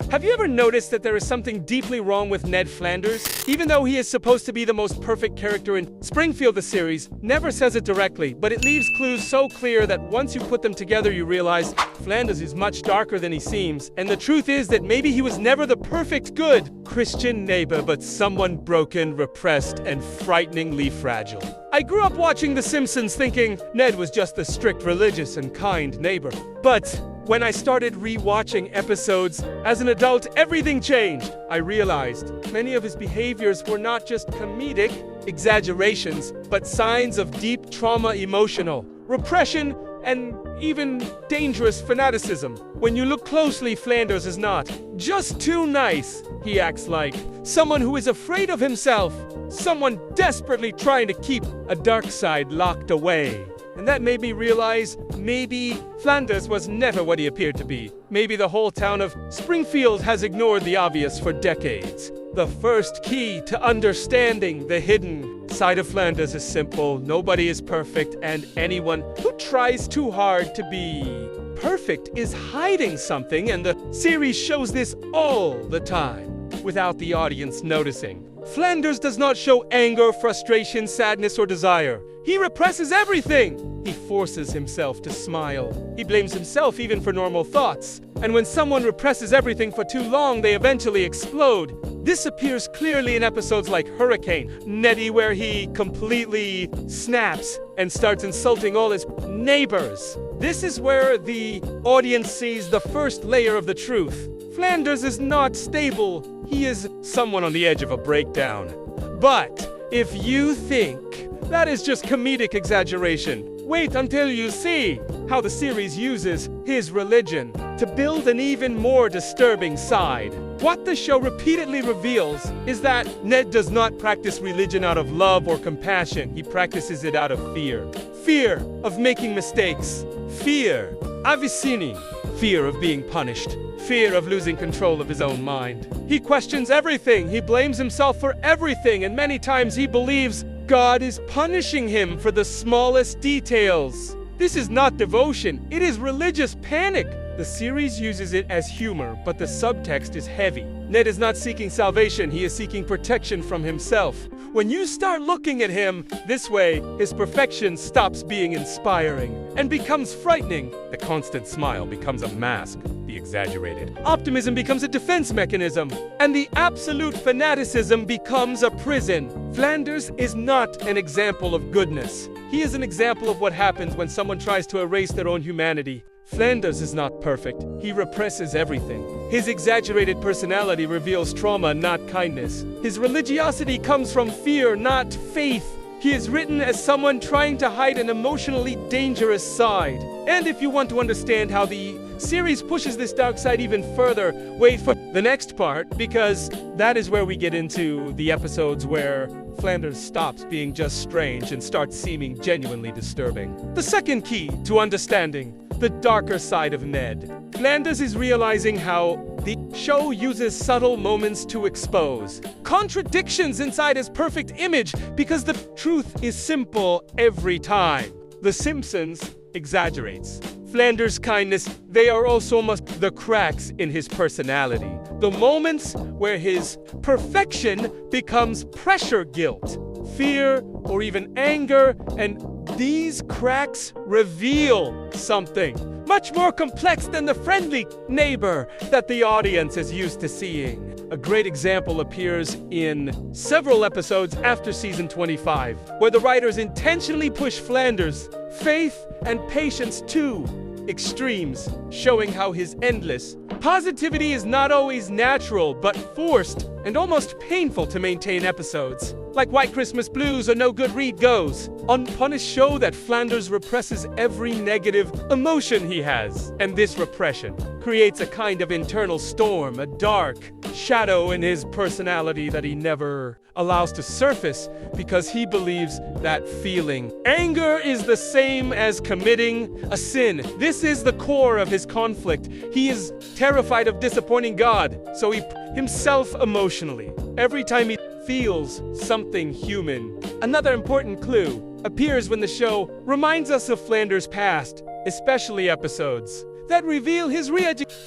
Have you ever noticed that there is something deeply wrong with Ned Flanders? Even though he is supposed to be the most perfect character in Springfield, the series never says it directly, but it leaves clues so clear that once you put them together you realize Flanders is much darker than he seems, and the truth is that maybe he was never the perfect good Christian neighbor, but someone broken, repressed, and frighteningly fragile. I grew up watching The Simpsons thinking Ned was just the strict, religious, and kind neighbor. But when I started re-watching episodes as an adult, everything changed. I realized many of his behaviors were not just comedic exaggerations, but signs of deep trauma, emotional repression, and even dangerous fanaticism. When you look closely, Flanders is not just too nice. He acts like someone who is afraid of himself, someone desperately trying to keep a dark side locked away. And that made me realize maybe Flanders was never what he appeared to be. Maybe the whole town of Springfield has ignored the obvious for decades. The first key to understanding the hidden side of Flanders is simple. Nobody is perfect, and anyone who tries too hard to be perfect is hiding something, and the series shows this all the time without the audience noticing. Flanders does not show anger, frustration, sadness, or desire. He represses everything. He forces himself to smile. He blames himself even for normal thoughts. And when someone represses everything for too long, they eventually explode. This appears clearly in episodes like Hurricane, Neddy, where he completely snaps and starts insulting all his neighbors. This is where the audience sees the first layer of the truth. Flanders is not stable. He is someone on the edge of a breakdown. But if you think that is just comedic exaggeration, wait until you see how the series uses his religion to build an even more disturbing side. What the show repeatedly reveals is that Ned does not practice religion out of love or compassion. He practices it out of fear. Fear of making mistakes. Fear, avicini. Fear of being punished. Fear of losing control of his own mind. He questions everything. He blames himself for everything, and many times he believes God is punishing him for the smallest details. This is not devotion, it is religious panic. The series uses it as humor, but the subtext is heavy. Ned is not seeking salvation, he is seeking protection from himself. When you start looking at him this way, his perfection stops being inspiring and becomes frightening. The constant smile becomes a mask. The exaggerated optimism becomes a defense mechanism, and the absolute fanaticism becomes a prison. Flanders is not an example of goodness. He is an example of what happens when someone tries to erase their own humanity. Flanders is not perfect. He represses everything. His exaggerated personality reveals trauma, not kindness. His religiosity comes from fear, not faith. He is written as someone trying to hide an emotionally dangerous side. And if you want to understand how the series pushes this dark side even further, wait for the next part, because that is where we get into the episodes where Flanders stops being just strange and starts seeming genuinely disturbing. The second key to understanding the darker side of Ned. Flanders is realizing how the show uses subtle moments to expose contradictions inside his perfect image, because the truth is simple every time. The Simpsons exaggerates Flanders' kindness. They are also almost the cracks in his personality. The moments where his perfection becomes pressure guilt, fear, or even anger, and these cracks reveal something much more complex than the friendly neighbor that the audience is used to seeing. A great example appears in several episodes after season 25, where the writers intentionally push Flanders' faith and patience to extremes, showing how his endless positivity is not always natural, but forced and almost painful to maintain episodes. Like White Christmas Blues or No Good Read Goes, Unpunished show that Flanders represses every negative emotion he has. And this repression creates a kind of internal storm, a dark shadow in his personality that he never allows to surface, because he believes that feeling anger is the same as committing a sin. This is the core of his conflict. He is terrified of disappointing God, so he himself emotionally every time he feels something human. Another important clue appears when the show reminds us of Flanders' past, especially episodes that reveal his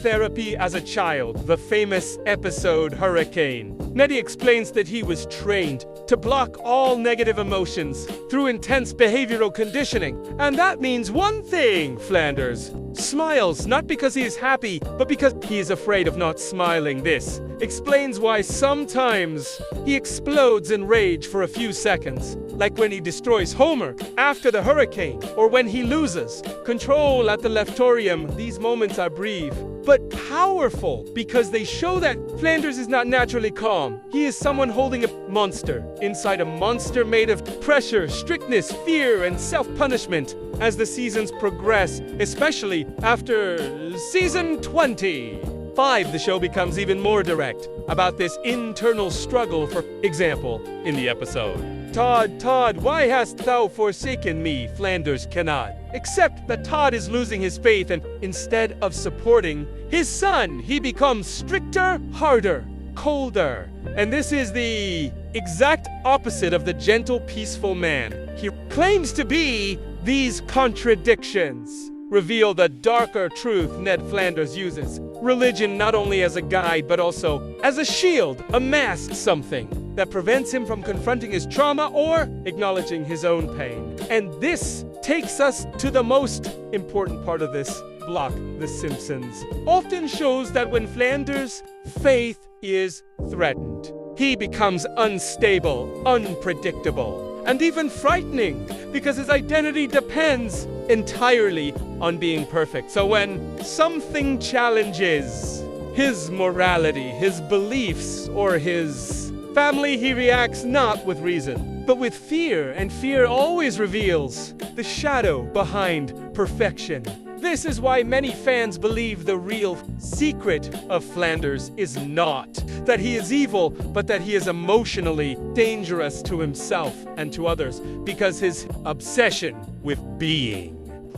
therapy as a child, the famous episode Hurricane. Ned explains that he was trained to block all negative emotions through intense behavioral conditioning. And that means one thing, Flanders. Smiles, not because he is happy, but because he is afraid of not smiling. This explains why sometimes he explodes in rage for a few seconds, like when he destroys Homer after the hurricane, or when he loses control at the Leftorium. These moments are brief, but powerful, because they show that Flanders is not naturally calm. He is someone holding a monster inside, a monster made of pressure, strictness, fear, and self-punishment. As the seasons progress, especially after season 25, the show becomes even more direct about this internal struggle. For example, in the episode, Todd, why hast thou forsaken me? Flanders cannot accept that Todd is losing his faith, and instead of supporting his son, he becomes stricter, harder, colder. And this is the exact opposite of the gentle, peaceful man he claims to be. These contradictions reveal the darker truth Ned Flanders uses religion not only as a guide, but also as a shield, a mask, something that prevents him from confronting his trauma or acknowledging his own pain. And this takes us to the most important part of this block. The Simpsons often shows that when Flanders' faith is threatened, he becomes unstable, unpredictable, and even frightening, because his identity depends entirely on being perfect. So when something challenges his morality, his beliefs, or his family, he reacts not with reason, but with fear. And fear always reveals the shadow behind perfection. This is why many fans believe the real secret of Flanders is not that he is evil, but that he is emotionally dangerous to himself and to others, because his obsession with being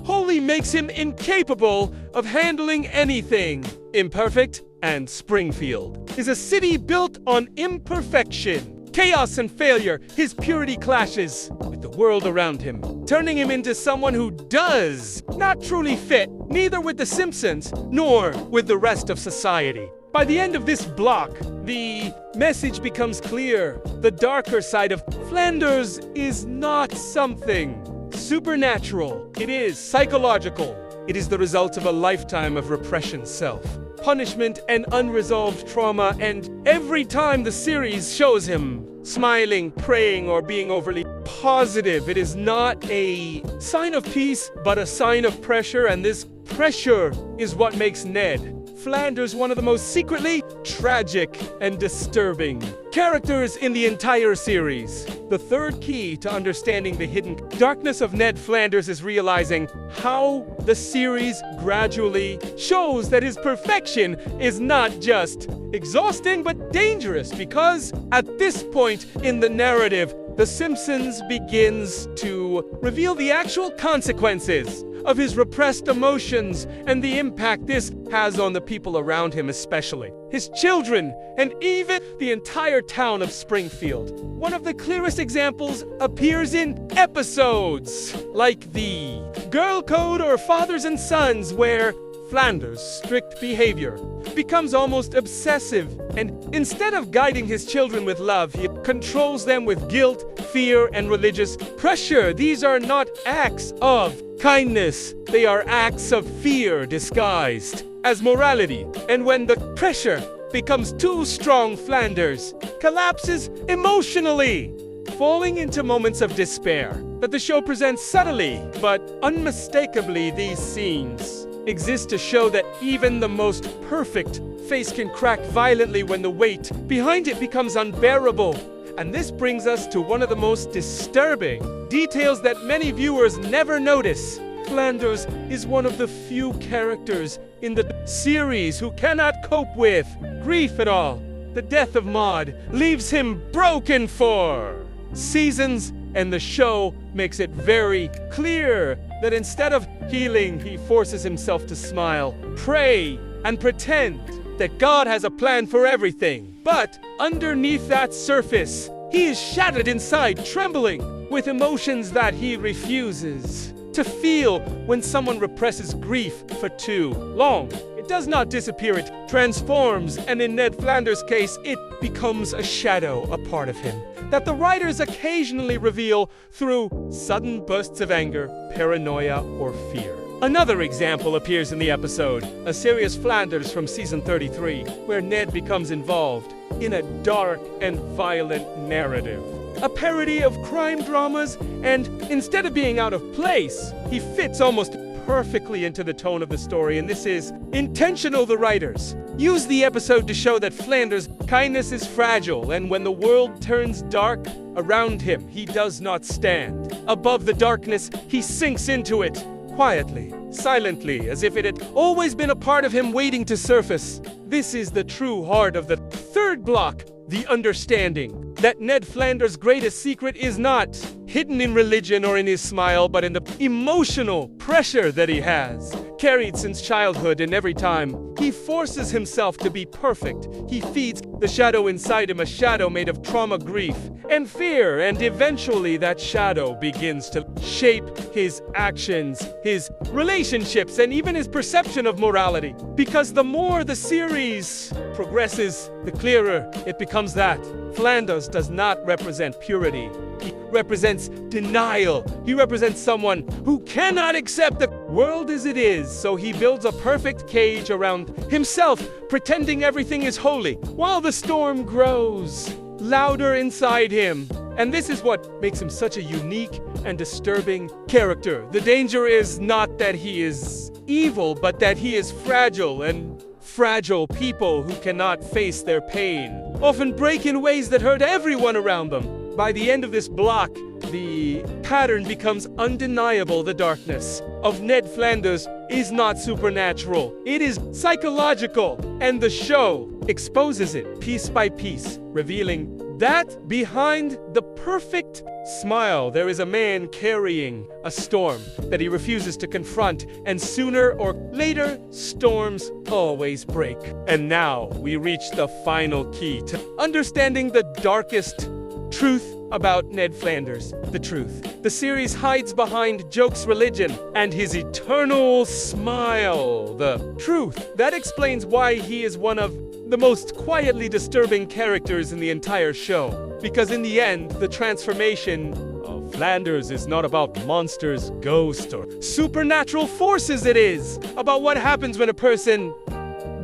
wholly makes him incapable of handling anything. Imperfect, and Springfield is a city built on imperfection. Chaos and failure, his purity clashes with the world around him, turning him into someone who does not truly fit, neither with the Simpsons nor with the rest of society. By the end of this block, the message becomes clear. The darker side of Flanders is not something supernatural. It is psychological. It is the result of a lifetime of repression, self-punishment, and unresolved trauma. And every time the series shows him smiling, praying, or being overly positive, it is not a sign of peace, but a sign of pressure. And this pressure is what makes Ned Flanders one of the most secretly tragic and disturbing characters in the entire series. The third key to understanding the hidden darkness of Ned Flanders is realizing how the series gradually shows that his perfection is not just exhausting but dangerous, because at this point in the narrative, The Simpsons begins to reveal the actual consequences of his repressed emotions and the impact this has on the people around him, especially his children and even the entire town of Springfield. One of the clearest examples appears in episodes like the Girl Code or Fathers and Sons, where Flanders' strict behavior becomes almost obsessive, and instead of guiding his children with love, he controls them with guilt, fear, and religious pressure. These are not acts of kindness, they are acts of fear disguised as morality. And when the pressure becomes too strong, Flanders collapses emotionally, falling into moments of despair that the show presents subtly but unmistakably. These scenes exist to show that even the most perfect face can crack violently when the weight behind it becomes unbearable. And this brings us to one of the most disturbing details that many viewers never notice. Flanders is one of the few characters in the series who cannot cope with grief at all. The death of Maude leaves him broken for seasons, and the show makes it very clear that instead of healing, he forces himself to smile, pray, and pretend that God has a plan for everything. But underneath that surface, he is shattered inside, trembling with emotions that he refuses to feel when someone represses grief for too long. It does not disappear, it transforms, and in Ned Flanders' case, it becomes a shadow, a part of him, that the writers occasionally reveal through sudden bursts of anger, paranoia, or fear. Another example appears in the episode, A Serious Flanders from season 33, where Ned becomes involved in a dark and violent narrative. A parody of crime dramas, and instead of being out of place, he fits almost perfectly into the tone of the story, and this is intentional. The writers use the episode to show that Flanders' kindness is fragile, and when the world turns dark around him, he does not stand above the darkness. He sinks into it quietly, silently, as if it had always been a part of him waiting to surface. This is the true heart of the third block, the understanding that Ned Flanders' greatest secret is not hidden in religion or in his smile, but in the emotional pressure that he has, carried since childhood, and every time he forces himself to be perfect, he feeds the shadow inside him, a shadow made of trauma, grief, and fear, and eventually that shadow begins to shape his actions, his relationships, and even his perception of morality. Because the more the series progresses, the clearer it becomes that Flanders does not represent purity. He represents denial. He represents someone who cannot accept the world as it is, so he builds a perfect cage around himself, pretending everything is holy, while the storm grows louder inside him. And this is what makes him such a unique and disturbing character. The danger is not that he is evil, but that he is fragile, and fragile people who cannot face their pain often break in ways that hurt everyone around them. By the end of this block, the pattern becomes undeniable. The darkness of Ned Flanders is not supernatural. It is psychological, and the show exposes it piece by piece, revealing that behind the perfect smile, there is a man carrying a storm that he refuses to confront, and sooner or later, storms always break. And now we reach the final key to understanding the darkest truth about Ned Flanders. The truth. The series hides behind jokes, religion, and his eternal smile. The truth. That explains why he is one of the most quietly disturbing characters in the entire show. Because in the end, the transformation of Flanders is not about monsters, ghosts, or supernatural forces. It is about what happens when a person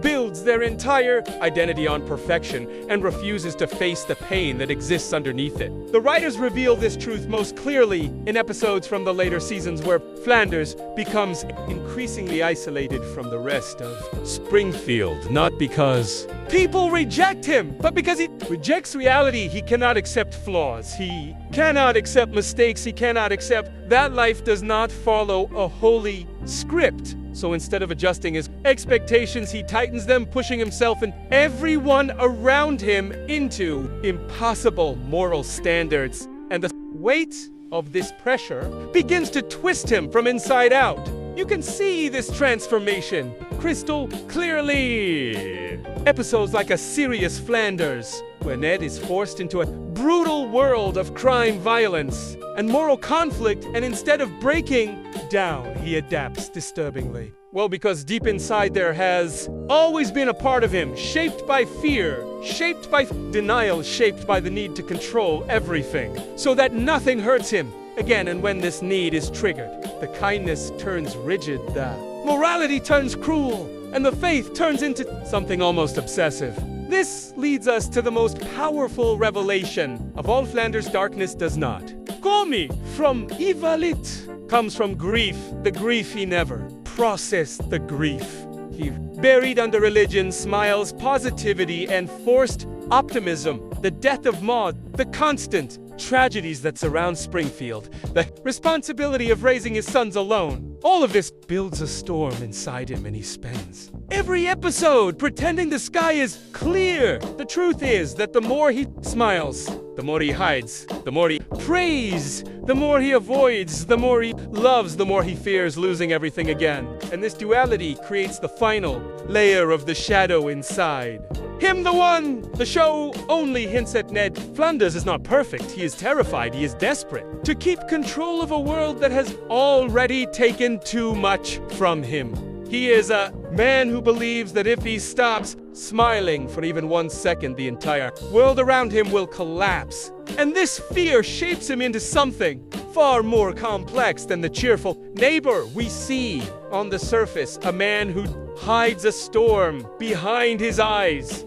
builds their entire identity on perfection and refuses to face the pain that exists underneath it. The writers reveal this truth most clearly in episodes from the later seasons, where Flanders becomes increasingly isolated from the rest of Springfield, not because people reject him, but because he rejects reality. He cannot accept flaws. He cannot accept mistakes. He cannot accept that life does not follow a holy script. So instead of adjusting his expectations, he tightens them, pushing himself and everyone around him into impossible moral standards. And the weight of this pressure begins to twist him from inside out. You can see this transformation crystal clearly. Episodes like A Serious Flanders, where Ned is forced into a brutal world of crime, violence, and moral conflict, and instead of breaking down, he adapts disturbingly. Well, because deep inside there has always been a part of him, shaped by fear, shaped by denial, shaped by the need to control everything, so that nothing hurts him. Again, and when this need is triggered, the kindness turns rigid, the morality turns cruel, and the faith turns into something almost obsessive. This leads us to the most powerful revelation of all. Flanders' darkness does not come from evilit, comes from grief, the grief he never processed, the grief he buried under religion, smiles, positivity, and forced optimism, the death of Maud, the constant tragedies that surround Springfield, the responsibility of raising his sons alone. All of this builds a storm inside him, and he spends every episode pretending the sky is clear. The truth is that the more he smiles, the more he hides, the more he prays, the more he avoids, the more he loves, the more he fears losing everything again. And this duality creates the final layer of the shadow inside. Him the one! The show only hints at Ned Flanders is not perfect. He is terrified. He is desperate to keep control of a world that has already taken too much from him. He is a man who believes that if he stops smiling for even 1 second, the entire world around him will collapse. And this fear shapes him into something far more complex than the cheerful neighbor we see on the surface. A man who hides a storm behind his eyes.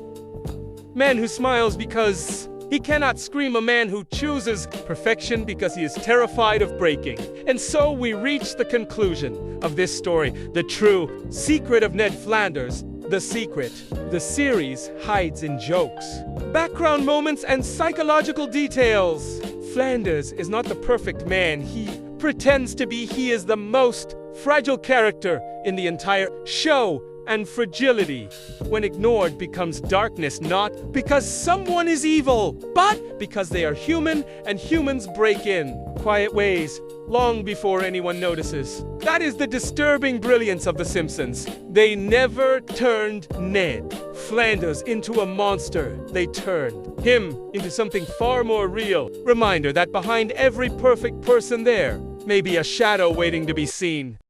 Man who smiles because he cannot scream. A man who chooses perfection because he is terrified of breaking. And so we reach the conclusion of this story. The true secret of Ned Flanders. The secret. The series hides in jokes, background moments, and psychological details. Flanders is not the perfect man he pretends to be. He is the most fragile character in the entire show. And fragility, when ignored, becomes darkness, not because someone is evil, but because they are human, and humans break in quiet ways long before anyone notices. That is the disturbing brilliance of The Simpsons. They never turned Ned Flanders into a monster. They turned him into something far more real. Reminder that behind every perfect person there may be a shadow waiting to be seen.